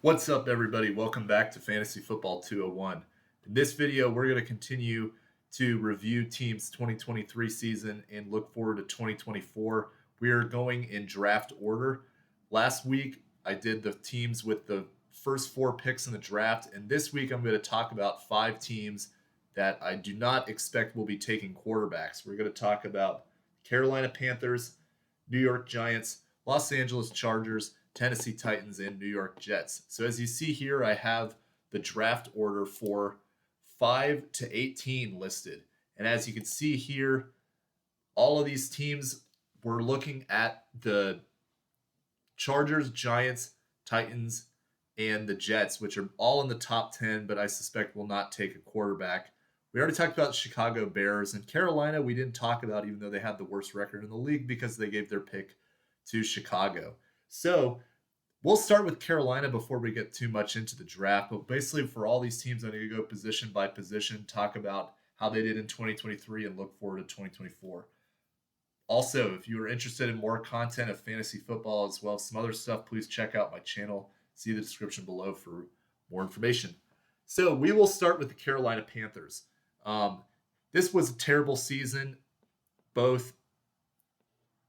What's up, everybody? Welcome back to Fantasy Football 201. In this video, we're going to continue to review teams' 2023 season and look forward to 2024. We are going in draft order. Last week, I did the teams with the first four picks in the draft, and this week I'm going to talk about five teams that I do not expect will be taking quarterbacks. We're going to talk about Carolina Panthers, New York Giants, Los Angeles Chargers, Tennessee Titans, and New York Jets. So as you see here, I have the draft order for 5 to 18 listed. And as you can see here, all of these teams, we're looking at the Chargers, Giants, Titans, and the Jets, which are all in the top 10, but I suspect will not take a quarterback. We already talked about Chicago Bears, and Carolina we didn't talk about, even though they had the worst record in the league because they gave their pick to Chicago. So we'll start with Carolina before we get too much into the draft. But basically, for all these teams, I'm going to go position by position, talk about how they did in 2023, and look forward to 2024. Also, if you are interested in more content of fantasy football as well as some other stuff, please check out my channel. See the description below for more information. So we will start with the Carolina Panthers. This was a terrible season, both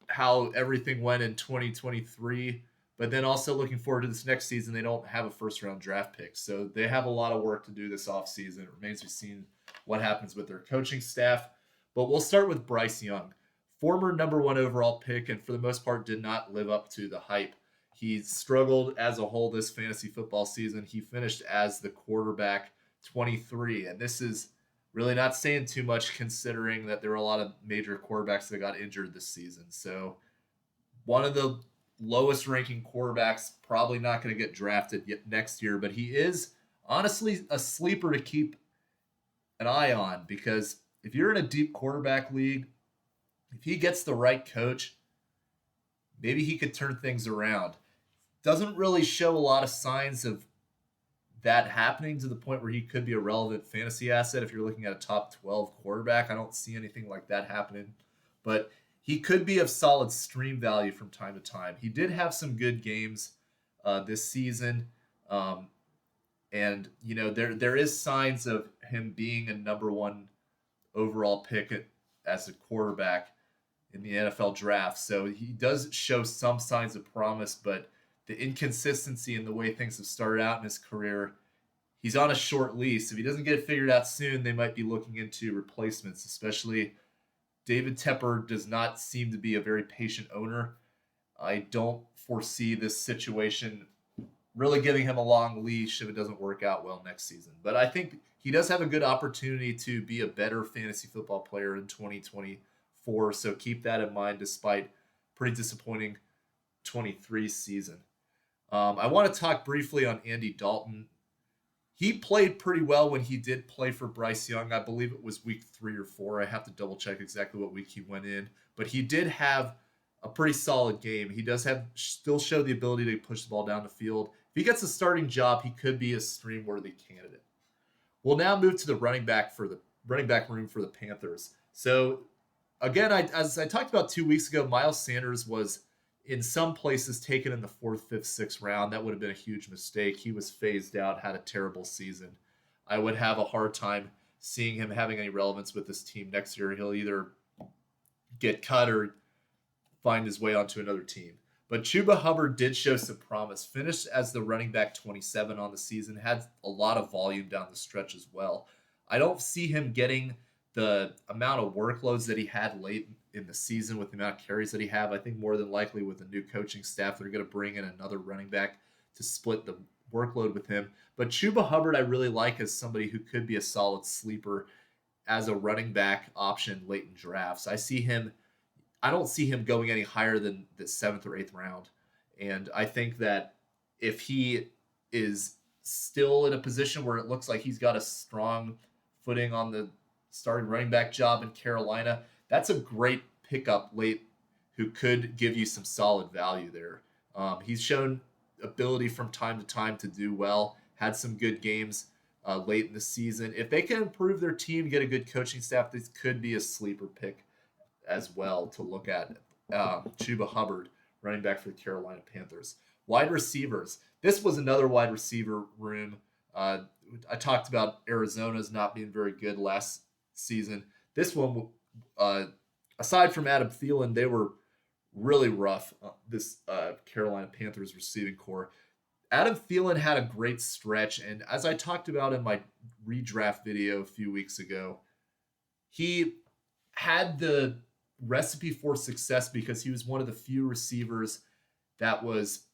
how everything went in 2023, but then also looking forward to this next season. They don't have a first-round draft pick, so they have a lot of work to do this offseason. It remains to be seen what happens with their coaching staff, but we'll start with Bryce Young, former number one overall pick, and for the most part did not live up to the hype. He struggled as a whole this fantasy football season. He finished as the quarterback 23, and this is really not saying too much considering that there were a lot of major quarterbacks that got injured this season. So one of the lowest ranking quarterbacks, probably not going to get drafted yet next year, but he is honestly a sleeper to keep an eye on, because if you're in a deep quarterback league, if he gets the right coach, maybe he could turn things around. Doesn't really show a lot of signs of that happening to the point where he could be a relevant fantasy asset. If you're looking at a top 12 quarterback, I don't see anything like that happening, but he could be of solid stream value from time to time. He did have some good games this season, and there is signs of him being a number one overall pick as a quarterback in the NFL draft. So he does show some signs of promise, but the inconsistency in the way things have started out in his career, he's on a short lease. If he doesn't get it figured out soon, they might be looking into replacements, especially David Tepper does not seem to be a very patient owner. I don't foresee this situation really giving him a long leash if it doesn't work out well next season. But I think he does have a good opportunity to be a better fantasy football player in 2024. So keep that in mind despite pretty disappointing 23 season. I want to talk briefly on Andy Dalton. He played pretty well when he did play for Bryce Young. I believe it was week 3 or 4. I have to double check exactly what week he went in. But he did have a pretty solid game. He does still show the ability to push the ball down the field. If he gets a starting job, he could be a stream-worthy candidate. We'll now move to the running back room for the Panthers. So again, as I talked about 2 weeks ago, Miles Sanders was in some places taken in the 4th, 5th, 6th round. That would have been a huge mistake. He was phased out, had a terrible season. I would have a hard time seeing him having any relevance with this team next year. He'll either get cut or find his way onto another team. But Chuba Hubbard did show some promise. Finished as the running back 27 on the season. Had a lot of volume down the stretch as well. I don't see him getting the amount of workloads that he had late in the season with the amount of carries that he had. I think more than likely with the new coaching staff, they're going to bring in another running back to split the workload with him. But Chuba Hubbard I really like as somebody who could be a solid sleeper as a running back option late in drafts. I don't see him going any higher than the 7th or 8th round. And I think that if he is still in a position where it looks like he's got a strong footing on the starting running back job in Carolina, that's a great pickup late who could give you some solid value there. He's shown ability from time to time to do well, had some good games late in the season. If they can improve their team, get a good coaching staff, this could be a sleeper pick as well to look at. Chuba Hubbard, running back for the Carolina Panthers. Wide receivers. This was another wide receiver room. I talked about Arizona's not being very good last season. This one, aside from Adam Thielen, they were really rough. This Carolina Panthers receiving core. Adam Thielen had a great stretch, and as I talked about in my redraft video a few weeks ago, he had the recipe for success because he was one of the few receivers that was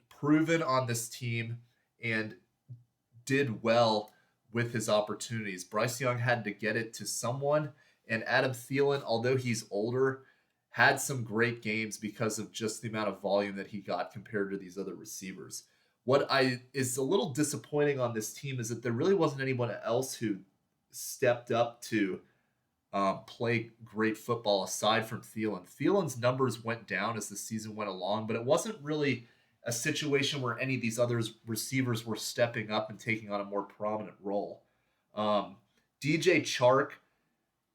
proven on this team and did well with his opportunities. Bryce Young had to get it to someone, and Adam Thielen, although he's older, had some great games because of just the amount of volume that he got compared to these other receivers. What is a little disappointing on this team is that there really wasn't anyone else who stepped up to play great football aside from Thielen. Thielen's numbers went down as the season went along, but it wasn't really a situation where any of these other receivers were stepping up and taking on a more prominent role. DJ Chark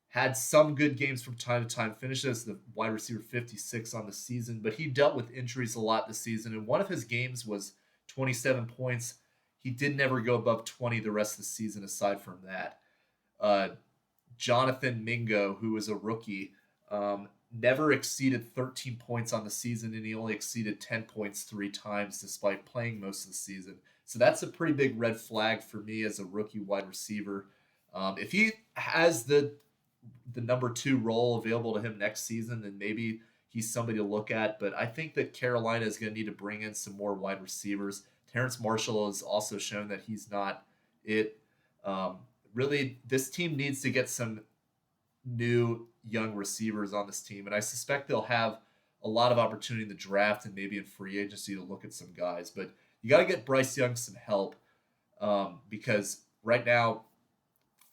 had some good games from time to time, finished as the wide receiver 56 on the season, but he dealt with injuries a lot this season, and one of his games was 27 points. He did never go above 20 the rest of the season aside from that. Jonathan Mingo, who was a rookie, never exceeded 13 points on the season, and he only exceeded 10 points 3 times despite playing most of the season. So that's a pretty big red flag for me as a rookie wide receiver. If he has the number 2 role available to him next season, then maybe he's somebody to look at. But I think that Carolina is going to need to bring in some more wide receivers. Terrence Marshall has also shown that he's not it. Really, this team needs to get some new young receivers on this team, and I suspect they'll have a lot of opportunity in the draft and maybe in free agency to look at some guys. But you got to get Bryce Young some help because right now,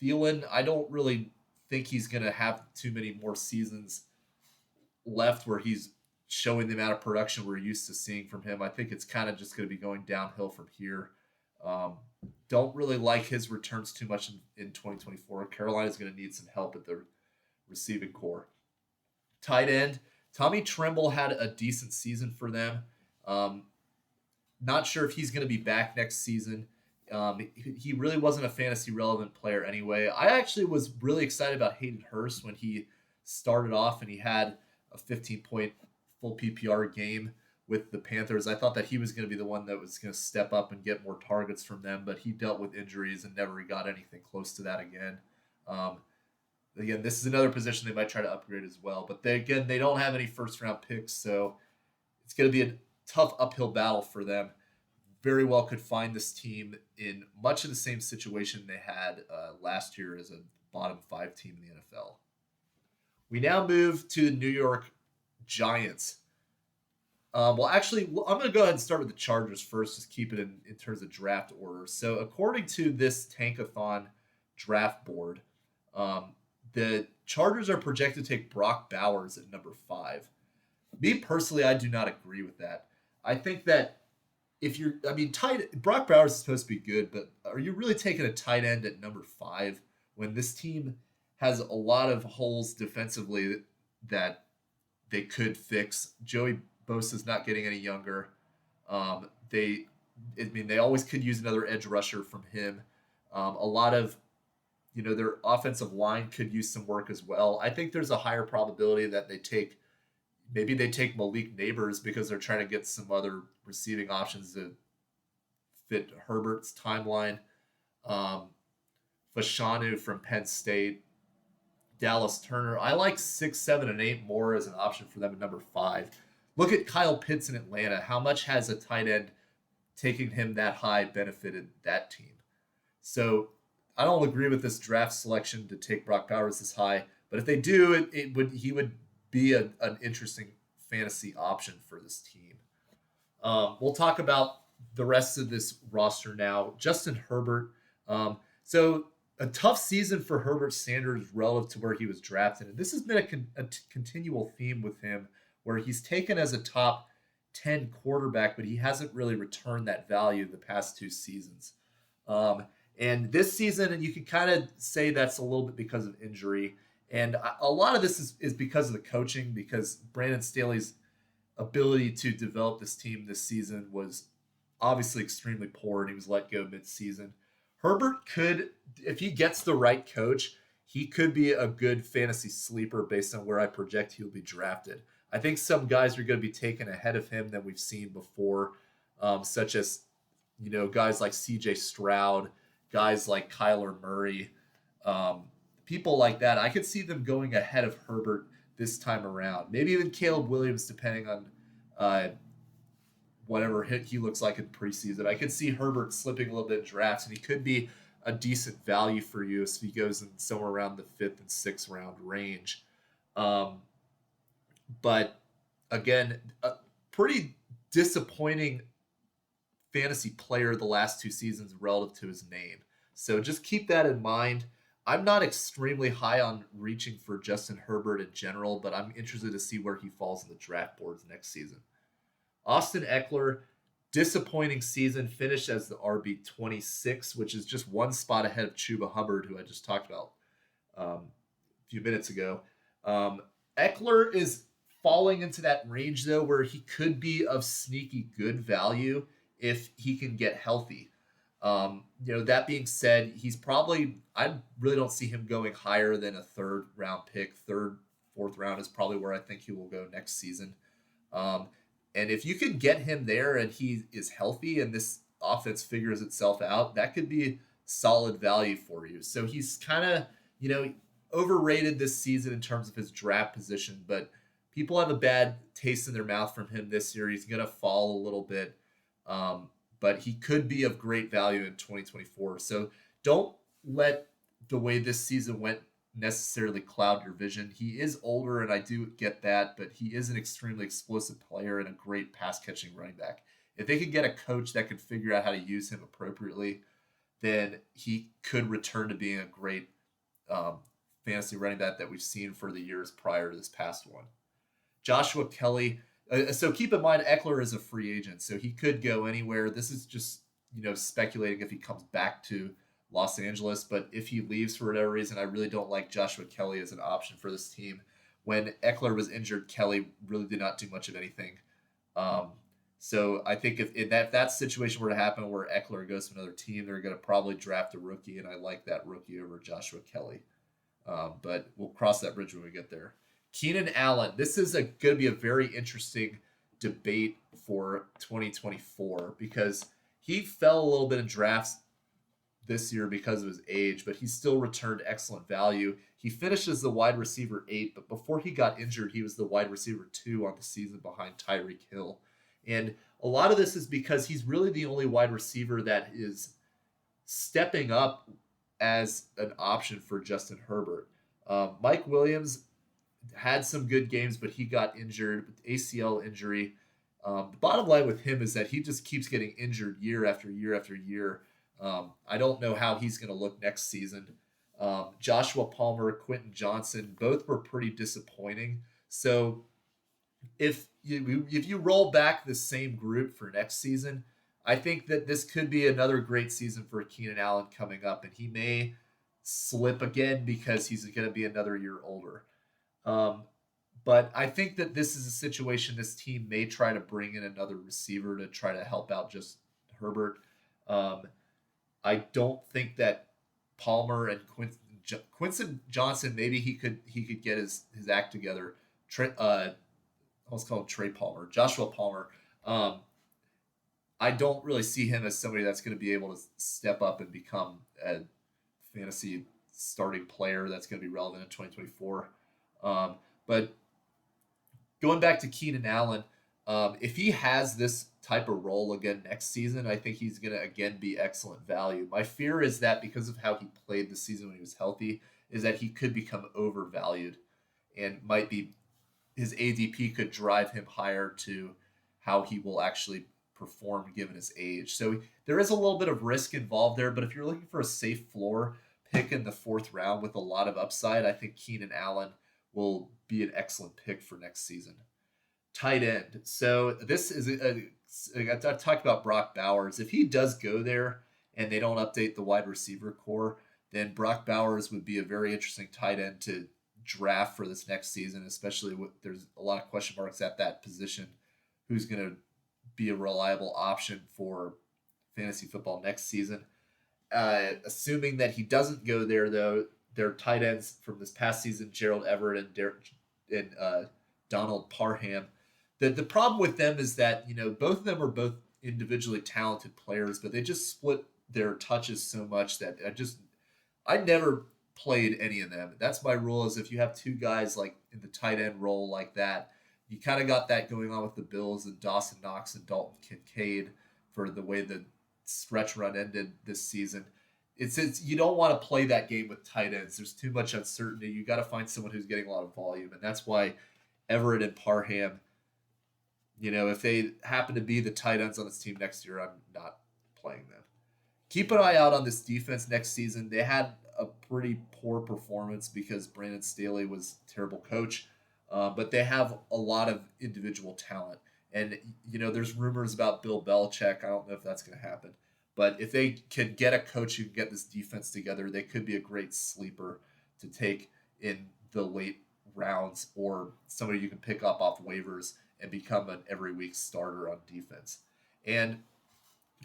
Thielen, I don't really think he's going to have too many more seasons left where he's showing the amount of production we're used to seeing from him. I think it's kind of just going to be going downhill from here. Don't really like his returns too much in 2024. Carolina's going to need some help at the receiving core. Tight end, Tommy Tremble had a decent season for them. Not sure if he's going to be back next season. He really wasn't a fantasy relevant player anyway. I actually was really excited about Hayden Hurst when he started off and he had a 15-point full PPR game with the Panthers. I thought that he was going to be the one that was going to step up and get more targets from them, but he dealt with injuries and never got anything close to that again. Again, this is another position they might try to upgrade as well, but they don't have any first-round picks, so it's going to be a tough uphill battle for them. Very well could find this team in much of the same situation they had last year as a bottom 5 team in the NFL. We now move to the New York Giants. Actually, I'm going to go ahead and start with the Chargers first, just keep it in terms of draft order. So according to this Tankathon draft board, the Chargers are projected to take Brock Bowers at number 5. Me personally, I do not agree with that. I think that Brock Bowers is supposed to be good, but are you really taking a tight end at number 5 when this team has a lot of holes defensively that they could fix? Joey Bosa's not getting any younger. They always could use another edge rusher from him. A lot of, their offensive line could use some work as well. I think there's a higher probability that they take Malik Neighbors because they're trying to get some other receiving options to fit Herbert's timeline. Fashanu from Penn State. Dallas Turner. I like 6, 7, and 8 more as an option for them at number 5. Look at Kyle Pitts in Atlanta. How much has a tight end taking him that high benefited that team? So I don't agree with this draft selection to take Brock Bowers this high, but if they do, he would be an interesting fantasy option for this team. We'll talk about the rest of this roster now. Justin Herbert. So a tough season for Herbert standards relative to where he was drafted. And this has been a continual theme with him where he's taken as a top 10 quarterback, but he hasn't really returned that value the past 2 seasons. And this season, and you can kind of say that's a little bit because of injury. And a lot of this is because of the coaching, because Brandon Staley's ability to develop this team this season was obviously extremely poor, and he was let go mid-season. Herbert could, if he gets the right coach, he could be a good fantasy sleeper based on where I project he'll be drafted. I think some guys are going to be taken ahead of him than we've seen before, such as guys like C.J. Stroud, guys like Kyler Murray, um, people like that. I could see them going ahead of Herbert this time around. Maybe even Caleb Williams, depending on uh, whatever hit he looks like in preseason. I could see Herbert slipping a little bit in drafts, and he could be a decent value for you if he goes in somewhere around the 5th and 6th round range. But again, a pretty disappointing fantasy player the last 2 seasons relative to his name. So just keep that in mind. I'm not extremely high on reaching for Justin Herbert in general, but I'm interested to see where he falls in the draft boards next season. Austin Eckler, disappointing season, finished as the RB26, which is just one spot ahead of Chuba Hubbard, who I just talked about a few minutes ago. Eckler is falling into that range, though, where he could be of sneaky good value if he can get healthy. That being said, he's probably, I really don't see him going higher than a 3rd round pick. 3rd, 4th round is probably where I think he will go next season. And if you can get him there and he is healthy and this offense figures itself out, that could be solid value for you. So he's kind of, overrated this season in terms of his draft position, but people have a bad taste in their mouth from him this year. He's going to fall a little bit, but he could be of great value in 2024. So don't let the way this season went necessarily cloud your vision. He is older, and I do get that, but he is an extremely explosive player and a great pass-catching running back. If they could get a coach that could figure out how to use him appropriately, then he could return to being a great fantasy running back that we've seen for the years prior to this past one. Joshua Kelly. So keep in mind, Eckler is a free agent, so he could go anywhere. This is just, speculating if he comes back to Los Angeles, but if he leaves for whatever reason, I really don't like Joshua Kelly as an option for this team. When Eckler was injured, Kelly really did not do much of anything. So I think if that situation were to happen where Eckler goes to another team, they're going to probably draft a rookie, and I like that rookie over Joshua Kelly. But we'll cross that bridge when we get there. Keenan Allen. This is going to be a very interesting debate for 2024 because he fell a little bit in drafts this year because of his age, but he still returned excellent value. He finished as the wide receiver 8, but before he got injured, he was the wide receiver 2 on the season behind Tyreek Hill. And a lot of this is because he's really the only wide receiver that is stepping up as an option for Justin Herbert. Mike Williams had some good games, but he got injured with ACL injury. The bottom line with him is that he just keeps getting injured year after year after year. I don't know how he's going to look next season. Joshua Palmer, Quentin Johnson, both were pretty disappointing. So if you roll back the same group for next season, I think that this could be another great season for Keenan Allen coming up, and he may slip again because he's going to be another year older. But I think that this is a situation this team may try to bring in another receiver to try to help out just Herbert. I don't think that Palmer and Quincy Johnson, maybe he could get his act together. Let's call him Trey Palmer, Joshua Palmer. I don't really see him as somebody that's going to be able to step up and become a fantasy starting player that's going to be relevant in 2024. But going back to Keenan Allen, if he has this type of role again next season, I think he's going to again be excellent value. My fear is that because of how he played the season when he was healthy, is that he could become overvalued and might be his ADP could drive him higher to how he will actually perform given his age. So there is a little bit of risk involved there, but if you're looking for a safe floor pick in the 4th round with a lot of upside, I think Keenan Allen will be an excellent pick for next season. Tight end. So this is I talked about Brock Bowers. If he does go there and they don't update the wide receiver core, then Brock Bowers would be a very interesting tight end to draft for this next season, especially there's a lot of question marks at that position. Who's going to be a reliable option for fantasy football next season. Assuming that he doesn't go there, though, their tight ends from this past season, Gerald Everett and Donald Parham. The problem with them is that both of them are both individually talented players, but they just split their touches so much that I never played any of them. That's my rule: is if you have two guys like in the tight end role like that, you kind of got that going on with the Bills and Dawson Knox and Dalton Kincaid for the way the stretch run ended this season. It's you don't want to play that game with tight ends. There's too much uncertainty. You got to find someone who's getting a lot of volume, and that's why Everett and Parham, if they happen to be the tight ends on this team next year, I'm not playing them. Keep an eye out on this defense next season. They had a pretty poor performance because Brandon Staley was a terrible coach, but they have a lot of individual talent. And, there's rumors about Bill Belichick. I don't know if that's going to happen. But if they can get a coach who can get this defense together, they could be a great sleeper to take in the late rounds, or somebody you can pick up off waivers and become an every week starter on defense. And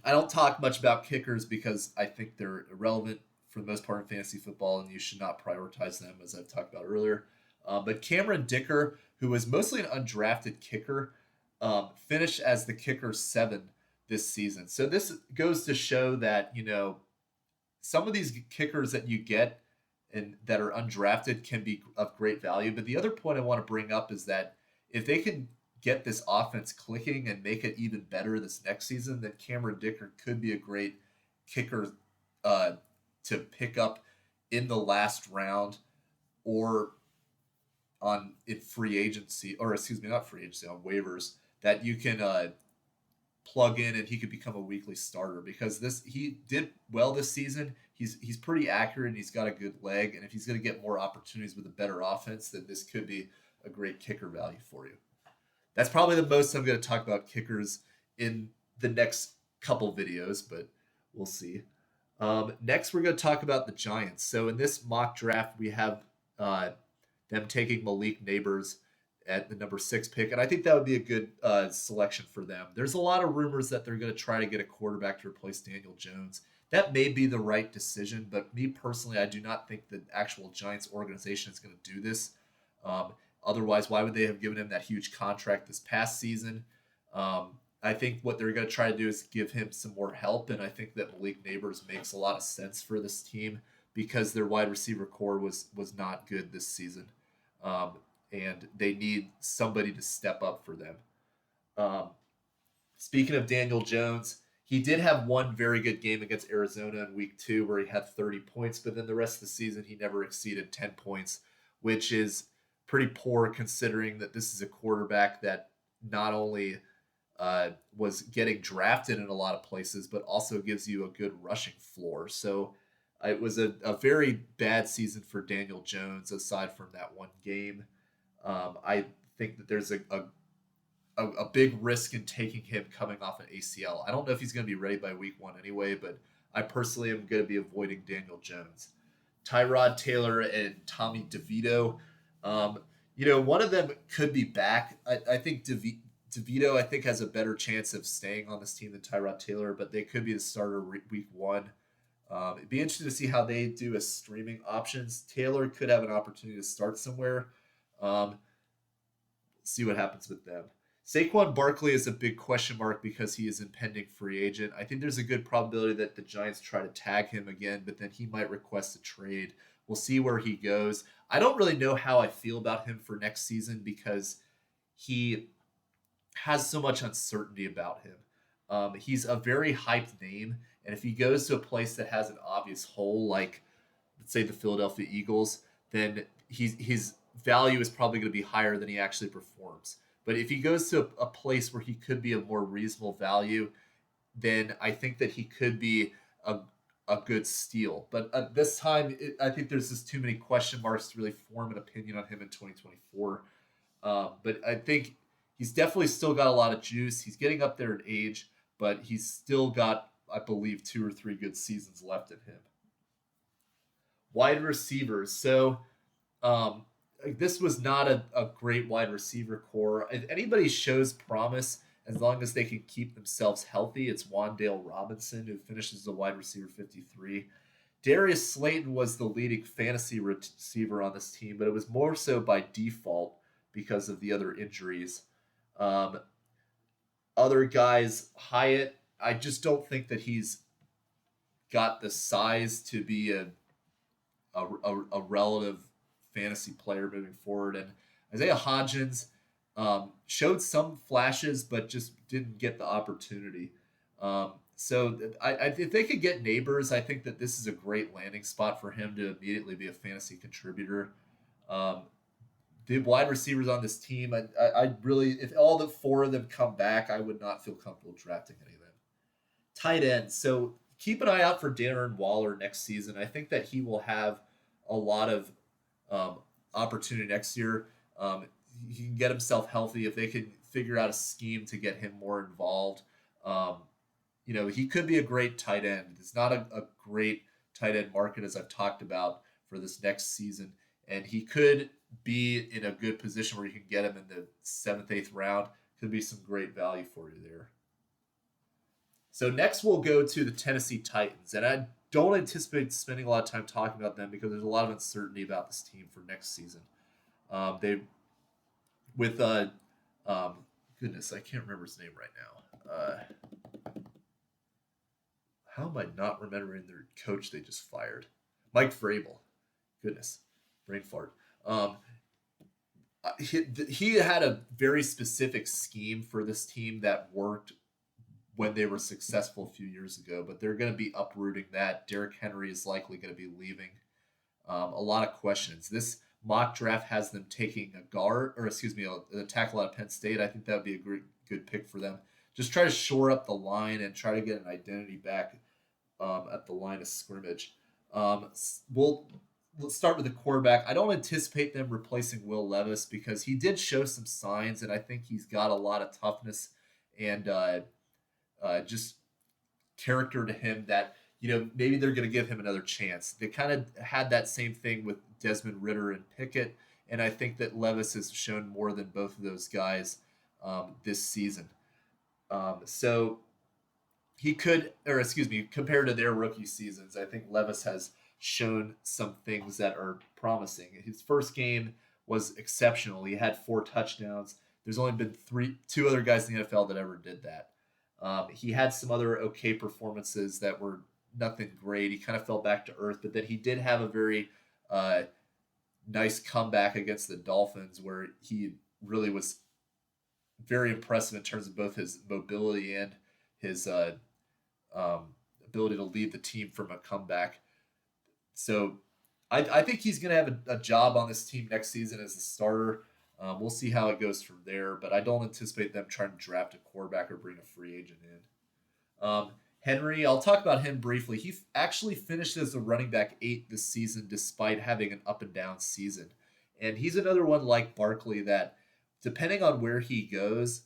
I don't talk much about kickers because I think they're irrelevant for the most part in fantasy football, and you should not prioritize them, as I've talked about earlier. But Cameron Dicker, who was mostly an undrafted kicker, finished as the kicker 7 this season. So this goes to show that, some of these kickers that you get and that are undrafted can be of great value. But the other point I want to bring up is that if they can get this offense clicking and make it even better this next season, then Cameron Dicker could be a great kicker to pick up in the last round or in free agency, or not free agency, on waivers, that you can plug in and he could become a weekly starter, because he did well this season. He's pretty accurate and he's got a good leg, and if he's going to get more opportunities with a better offense, then this could be a great kicker value for you. That's probably the most I'm going to talk about kickers in the next couple videos, but we'll see. Next, we're going to talk about the Giants. So in this mock draft, we have them taking Malik Neighbors at the number 6 pick, and I think that would be a good selection for them. There's a lot of rumors that they're going to try to get a quarterback to replace Daniel Jones. That may be the right decision, but me personally, I do not think the actual Giants organization is going to do this. Otherwise, why would they have given him that huge contract this past season? I think what they're going to try to do is give him some more help, and I think that Malik Neighbors makes a lot of sense for this team because their wide receiver core was not good this season. And they need somebody to step up for them. Speaking of Daniel Jones, he did have one very good game against Arizona in week 2 where he had 30 points, but then the rest of the season he never exceeded 10 points, which is pretty poor considering that this is a quarterback that not only was getting drafted in a lot of places, but also gives you a good rushing floor. So it was a very bad season for Daniel Jones aside from that one game. I think that there's a big risk in taking him coming off an ACL. I don't know if he's going to be ready by week 1 anyway, but I personally am going to be avoiding Daniel Jones. Tyrod Taylor and Tommy DeVito. One of them could be back. I think DeVito, I think, has a better chance of staying on this team than Tyrod Taylor, but they could be the starter week 1. It'd be interesting to see how they do as streaming options. Taylor could have an opportunity to start somewhere. See what happens with them. Saquon Barkley is a big question mark because he is an impending free agent. I think there's a good probability that the Giants try to tag him again, but then he might request a trade. We'll see where he goes. I don't really know how I feel about him for next season because he has so much uncertainty about him. He's a very hyped name, and if he goes to a place that has an obvious hole, like let's say the Philadelphia Eagles, then his value is probably going to be higher than he actually performs. But if he goes to a place where he could be a more reasonable value, then I think that he could be a good steal. But this time, I think there's just too many question marks to really form an opinion on him in 2024. But I think he's definitely still got a lot of juice. He's getting up there in age, but he's still got, I believe, 2 or 3 good seasons left in him. Wide receivers. So this was not a great wide receiver core. If anybody shows promise as long as they can keep themselves healthy. It's Wandale Robinson, who finishes the wide receiver 53. Darius Slayton was the leading fantasy receiver on this team, but it was more so by default because of the other injuries. Um, Other guys, Hyatt, I just don't think that he's got the size to be a relative fantasy player moving forward. And Isaiah Hodgins showed some flashes, but just didn't get the opportunity. If they could get Neighbors, I think that this is a great landing spot for him to immediately be a fantasy contributor. The wide receivers on this team, I really, if all the four of them come back, I would not feel comfortable drafting any of them. Tight end. So keep an eye out for Darren Waller next season. I think that he will have a lot of opportunity next year. He can get himself healthy if they can figure out a scheme to get him more involved. He could be a great tight end. It's not a great tight end market, as I've talked about, for this next season. And he could be in a good position where you can get him in the 7th, 8th round. Could be some great value for you there. So next we'll go to the Tennessee Titans. And I don't anticipate spending a lot of time talking about them because there's a lot of uncertainty about this team for next season. Goodness, I can't remember his name right now. How am I not remembering their coach they just fired? Mike Vrabel. Goodness, brain fart. He had a very specific scheme for this team that worked when they were successful a few years ago, but they're going to be uprooting that. Derrick Henry is likely going to be leaving. A lot of questions. This mock draft has them taking a tackle out of Penn State. I think that would be a good pick for them. Just try to shore up the line and try to get an identity back at the line of scrimmage. Let's start with the quarterback. I don't anticipate them replacing Will Levis because he did show some signs, and I think he's got a lot of toughness and just character to him that, maybe they're going to give him another chance. They kind of had that same thing with Desmond Ridder and Pickett, and I think that Levis has shown more than both of those guys this season. So he compared to their rookie seasons, I think Levis has shown some things that are promising. His first game was exceptional. He had 4 touchdowns. There's only been 2 other guys in the NFL that ever did that. He had some other okay performances that were nothing great. He kind of fell back to earth, but then he did have a very nice comeback against the Dolphins where he really was very impressive in terms of both his mobility and his ability to lead the team from a comeback. So I think he's going to have a job on this team next season as a starter. We'll see how it goes from there, but I don't anticipate them trying to draft a quarterback or bring a free agent in. Henry, I'll talk about him briefly. He actually finished as the running back 8 this season despite having an up and down season. And he's another one like Barkley that, depending on where he goes,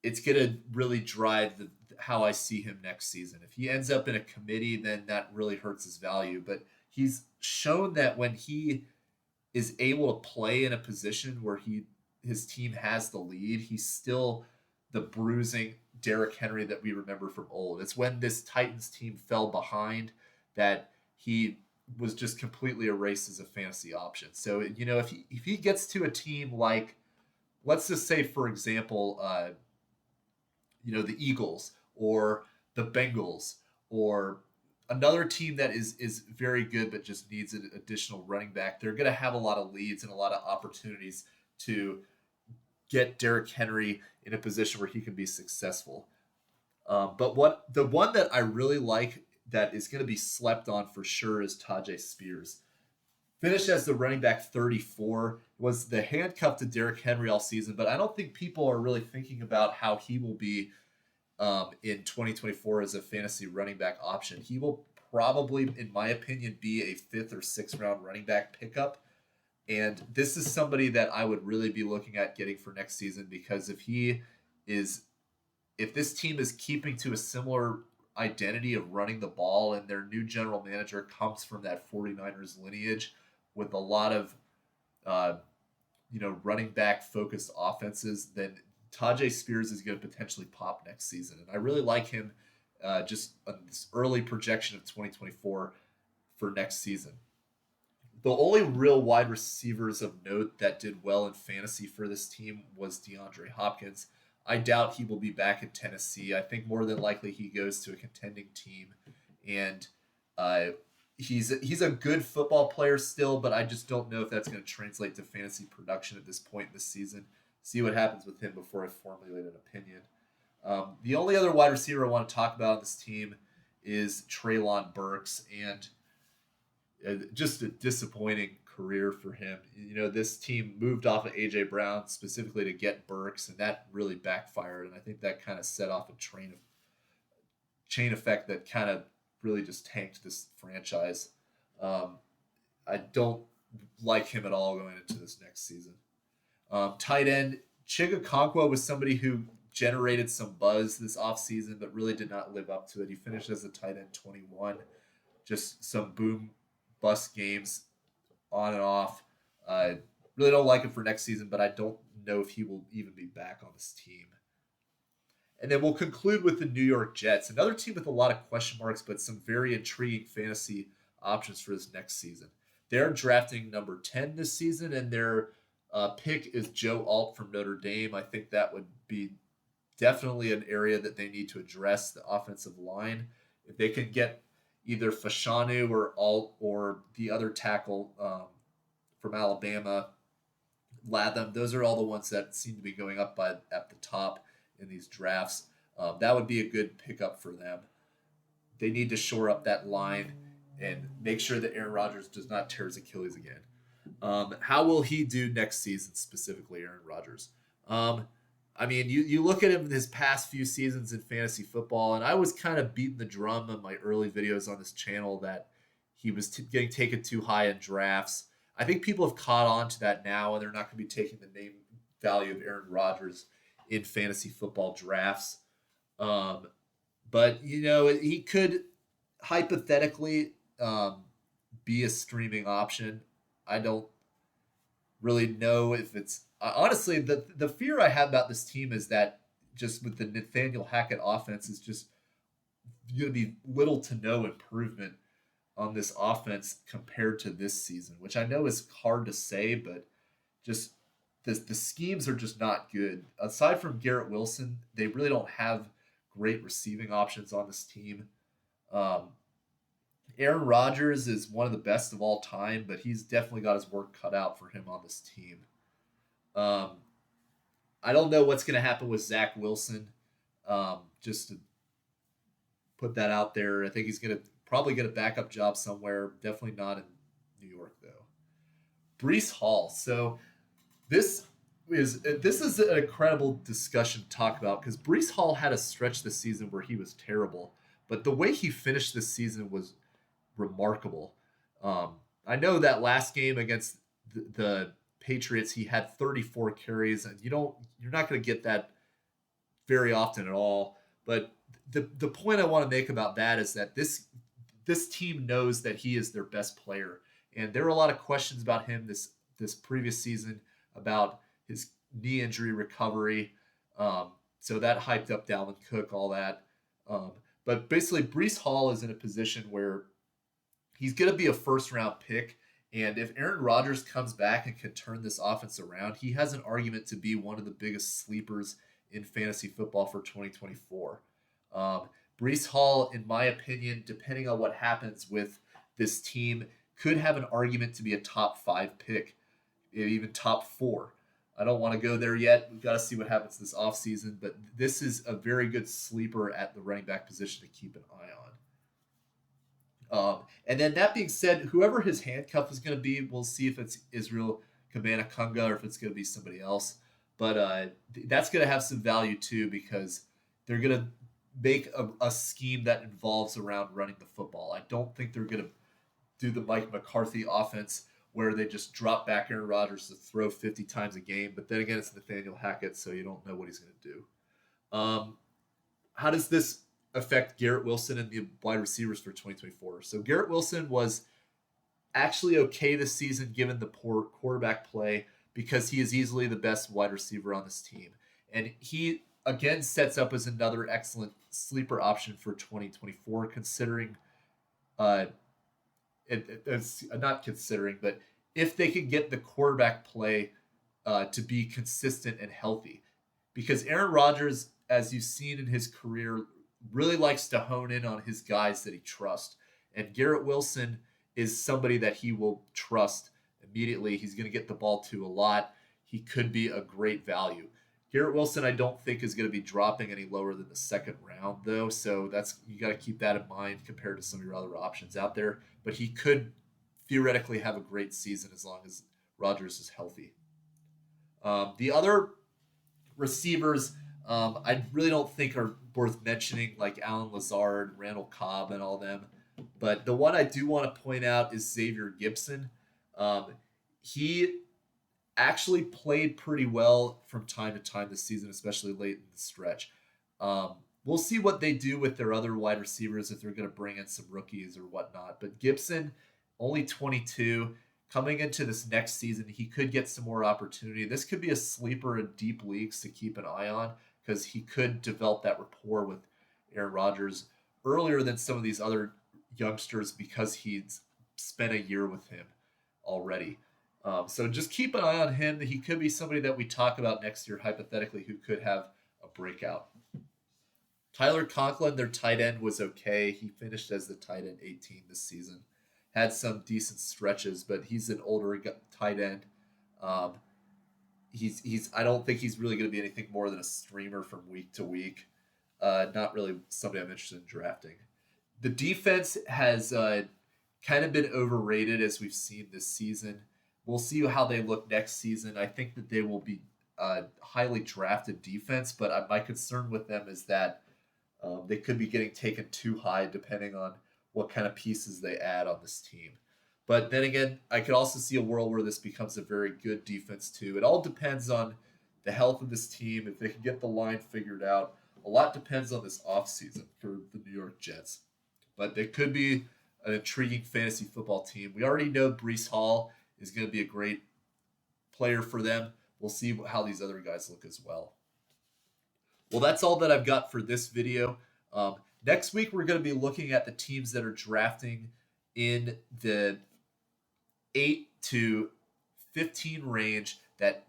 it's going to really drive how I see him next season. If he ends up in a committee, then that really hurts his value. But he's shown that when he is able to play in a position where his team has the lead, he's still the bruising Derrick Henry that we remember from old. It's when this Titans team fell behind that he was just completely erased as a fantasy option. So, if he gets to a team like, let's just say, for example, the Eagles or the Bengals or another team that is very good but just needs an additional running back, they're going to have a lot of leads and a lot of opportunities to get Derrick Henry in a position where he can be successful. But the one that I really like that is going to be slept on for sure is Tajay Spears. Finished as the running back 34, was the handcuff to Derrick Henry all season, but I don't think people are really thinking about how he will be in 2024 as a fantasy running back option. He will probably, in my opinion, be a 5th or 6th round running back pickup. And this is somebody that I would really be looking at getting for next season, because if this team is keeping to a similar identity of running the ball and their new general manager comes from that 49ers lineage with a lot of running back focused offenses, then Tajay Spears is going to potentially pop next season, and I really like him. Just on this early projection of 2024 for next season. The only real wide receivers of note that did well in fantasy for this team was DeAndre Hopkins. I doubt he will be back in Tennessee. I think more than likely he goes to a contending team, and uh, he's a good football player still, but I just don't know if that's going to translate to fantasy production at this point in the season. See what happens with him before I formulate an opinion. The only other wide receiver I want to talk about on this team is Treylon Burks, and just a disappointing career for him. You know, this team moved off of A.J. Brown specifically to get Burks, and that really backfired, and I think that kind of set off a chain effect that kind of really just tanked this franchise. I don't like him at all going into this next season. Tight end, Chiga Conquo was somebody who generated some buzz this offseason, but really did not live up to it. He finished as a tight end 21. Just some boom bust games on and off. Really don't like him for next season, but I don't know if he will even be back on this team. And then we'll conclude with the New York Jets, another team with a lot of question marks, but some very intriguing fantasy options for this next season. They're drafting number 10 this season, and their pick is Joe Alt from Notre Dame. I think that would be definitely an area that they need to address, the offensive line. If they can get either Fashanu or Alt or the other tackle from Alabama, Latham, those are all the ones that seem to be going up at the top in these drafts. That would be a good pickup for them. They need to shore up that line and make sure that Aaron Rodgers does not tear his Achilles again. How will he do next season, specifically Aaron Rodgers? I mean, you look at him in his past few seasons in fantasy football, and I was kind of beating the drum in my early videos on this channel that he was getting taken too high in drafts. I think people have caught on to that now, and they're not going to be taking the name value of Aaron Rodgers in fantasy football drafts. But, you know, he could hypothetically be a streaming option. I don't really know if it's honestly the fear I have about this team is that just with the Nathaniel Hackett offense is just going to be little to no improvement on this offense compared to this season, which I know is hard to say, but just the schemes are just not good. Aside from Garrett Wilson, they really don't have great receiving options on this team. Aaron Rodgers is one of the best of all time, but he's definitely got his work cut out for him on this team. I don't know what's going to happen with Zach Wilson. Just to put that out there, I think he's going to probably get a backup job somewhere. Definitely not in New York, though. Breece Hall. So this is an incredible discussion to talk about because Breece Hall had a stretch this season where he was terrible, but the way he finished this season was remarkable. I know that last game against the Patriots, he had 34 carries, and you're not going to get that very often at all. But the point I want to make about that is that this team knows that he is their best player, and there were a lot of questions about him this previous season about his knee injury recovery. So that hyped up Dalvin Cook, all that. But basically, Breece Hall is in a position where he's going to be a first-round pick, and if Aaron Rodgers comes back and can turn this offense around, he has an argument to be one of the biggest sleepers in fantasy football for 2024. Breece Hall, in my opinion, depending on what happens with this team, could have an argument to be a top 5 pick, even top 4. I don't want to go there yet. We've got to see what happens this offseason, but this is a very good sleeper at the running back position to keep an eye on. And then that being said, whoever his handcuff is going to be, we'll see if it's Israel Cabana-Kunga or if it's going to be somebody else. But that's going to have some value too because they're going to make a scheme that involves around running the football. I don't think they're going to do the Mike McCarthy offense where they just drop back Aaron Rodgers to throw 50 times a game. But then again, it's Nathaniel Hackett, so you don't know what he's going to do. How does this affect Garrett Wilson and the wide receivers for 2024? So Garrett Wilson was actually okay this season given the poor quarterback play because he is easily the best wide receiver on this team. And he, again, sets up as another excellent sleeper option for 2024, considering uh, it's not considering, but if they can get the quarterback play to be consistent and healthy. Because Aaron Rodgers, as you've seen in his career, really likes to hone in on his guys that he trusts. And Garrett Wilson is somebody that he will trust immediately. He's going to get the ball to a lot. He could be a great value. Garrett Wilson, I don't think is going to be dropping any lower than the second round, though. So that's you got to keep that in mind compared to some of your other options out there. But he could theoretically have a great season as long as Rodgers is healthy. The other receivers, I really don't think are worth mentioning, like Alan Lazard, Randall Cobb, and all them. But the one I do want to point out is Xavier Gibson. He actually played pretty well from time to time this season, especially late in the stretch. We'll see what they do with their other wide receivers, if they're going to bring in some rookies or whatnot. But Gibson, only 22, coming into this next season, he could get some more opportunity. This could be a sleeper in deep leagues to keep an eye on, because he could develop that rapport with Aaron Rodgers earlier than some of these other youngsters, because he's spent a year with him already. So just keep an eye on him. He could be somebody that we talk about next year, hypothetically, who could have a breakout. Tyler Conklin, their tight end, was okay. He finished as the tight end 18 this season. Had some decent stretches, but he's an older tight end. He's I don't think he's really going to be anything more than a streamer from week to week. Not really somebody I'm interested in drafting. The defense has kind of been overrated, as we've seen this season. We'll see how they look next season. I think that they will be highly drafted defense, but my concern with them is that they could be getting taken too high, depending on what kind of pieces they add on this team. But then again, I could also see a world where this becomes a very good defense too. It all depends on the health of this team, if they can get the line figured out. A lot depends on this offseason for the New York Jets. But they could be an intriguing fantasy football team. We already know Breece Hall is going to be a great player for them. We'll see how these other guys look as well. Well, that's all that I've got for this video. Next week, we're going to be looking at the teams that are drafting in the 8 to 15 range that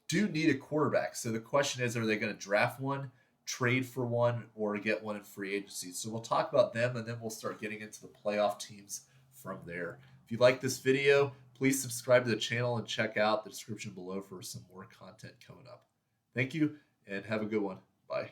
do need a quarterback. So the question is, are they going to draft one, trade for one, or get one in free agency? So we'll talk about them, and then we'll start getting into the playoff teams from there. If you like this video, please subscribe to the channel and check out the description below for some more content coming up. Thank you, and have a good one. Bye.